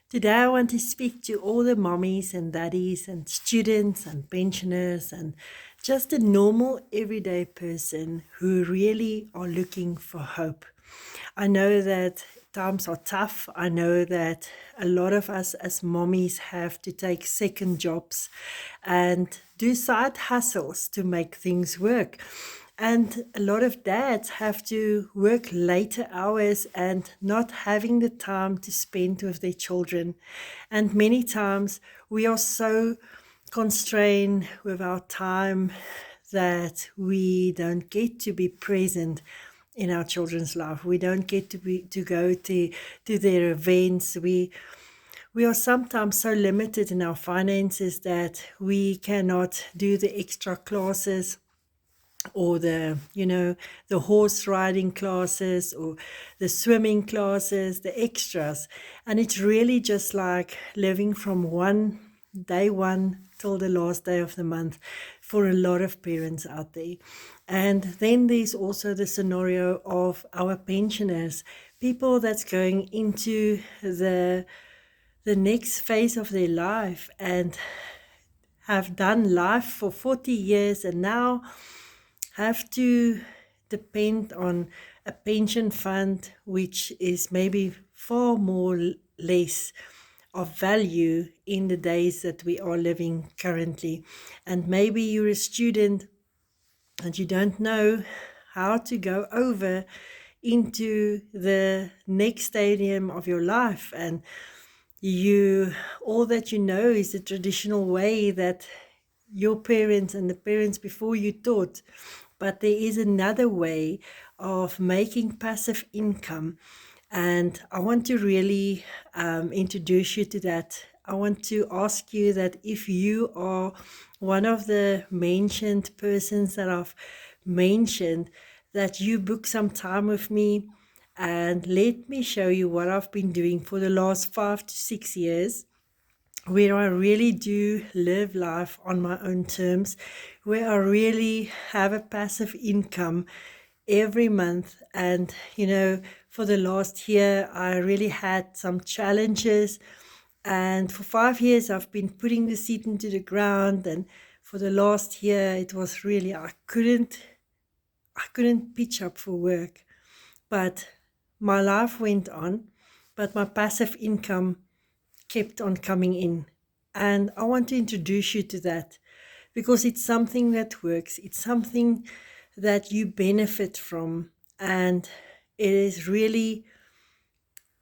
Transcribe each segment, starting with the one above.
Today, I want to speak to all the mommies and daddies and students and pensioners and just a normal everyday person who really are looking for hope. I know that times are tough. I know that a lot of us as mommies have to take second jobs and do side hustles to make things work. And a lot of dads have to work later hours and not having the time to spend with their children. And many times we are so constrained with our time that we don't get to be present in our children's life. We don't get to go to their events. We are sometimes so limited in our finances that we cannot do the extra classes or the horse riding classes or the swimming classes, the extras. And it's really just like living from day one till the last day of the month for a lot of parents out there. And then there's also the scenario of our pensioners, people that's going into the next phase of their life and have done life for 40 years and now have to depend on a pension fund, which is maybe far more less of value in the days that we are living currently. And maybe you're a student and you don't know how to go over into the next stadium of your life, and you all that you know is the traditional way that your parents and the parents before you taught. But there is another way of making passive income, and I want to really introduce you to that. I want to ask you that if you are one of the mentioned persons that I've mentioned, that you book some time with me and let me show you what I've been doing for the last 5 to 6 years, where I really do live life on my own terms, where I really have a passive income every month. And, for the last year, I really had some challenges. And for 5 years, I've been putting the seed into the ground. And for the last year, it was really, I couldn't pitch up for work. But my life went on, but my passive income kept on coming in. And I want to introduce you to that because it's something that works. It's something that you benefit from. And it is really,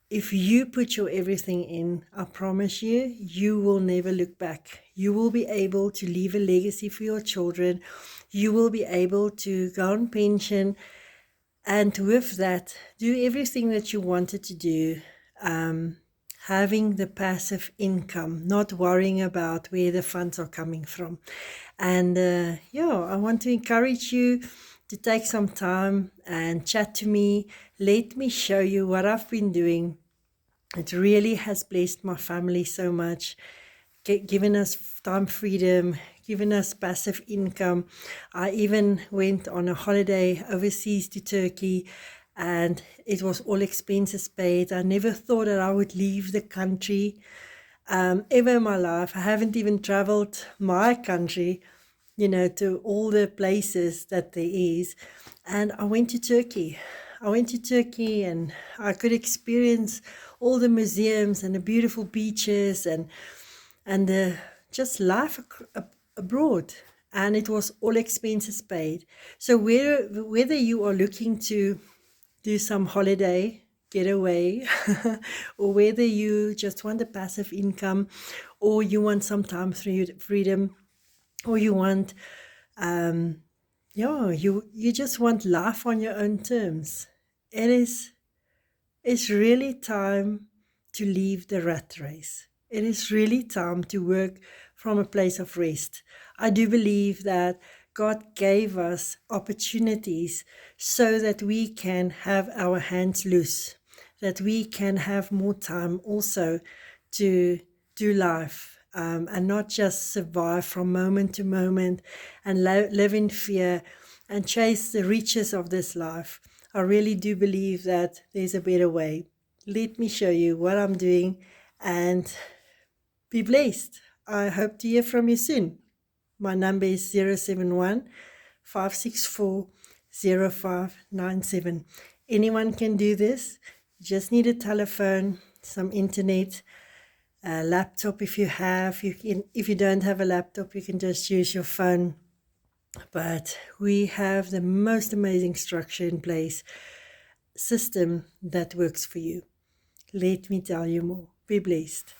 if you put your everything in, I promise you, you will never look back. You will be able to leave a legacy for your children. You will be able to go on pension. And with that, do everything that you wanted to do. Having the passive income, not worrying about where the funds are coming from. And I want to encourage you to take some time and chat to me. Let me show you what I've been doing. It really has blessed my family so much, given us time freedom, given us passive income. I even went on a holiday overseas to Turkey, and it was all expenses paid. I never thought that I would leave the country ever in my life. I haven't even traveled my country, to all the places that there is. And I went to Turkey. I went to Turkey and I could experience all the museums and the beautiful beaches and just life abroad. And it was all expenses paid. So whether you are looking to do some holiday getaway or whether you just want a passive income or you want some time freedom or you want you just want life on your own terms, it's really time to leave the rat race. It is really time to work from a place of rest. I do believe that God gave us opportunities so that we can have our hands loose, that we can have more time also to do life, and not just survive from moment to moment and live in fear and chase the riches of this life. I really do believe that there's a better way. Let me show you what I'm doing and be blessed. I hope to hear from you soon. My number is 071 564 0597. Anyone can do this. You just need a telephone, some internet, a laptop if you have. If you don't have a laptop, you can just use your phone. But we have the most amazing structure in place, system that works for you. Let me tell you more. Be blessed.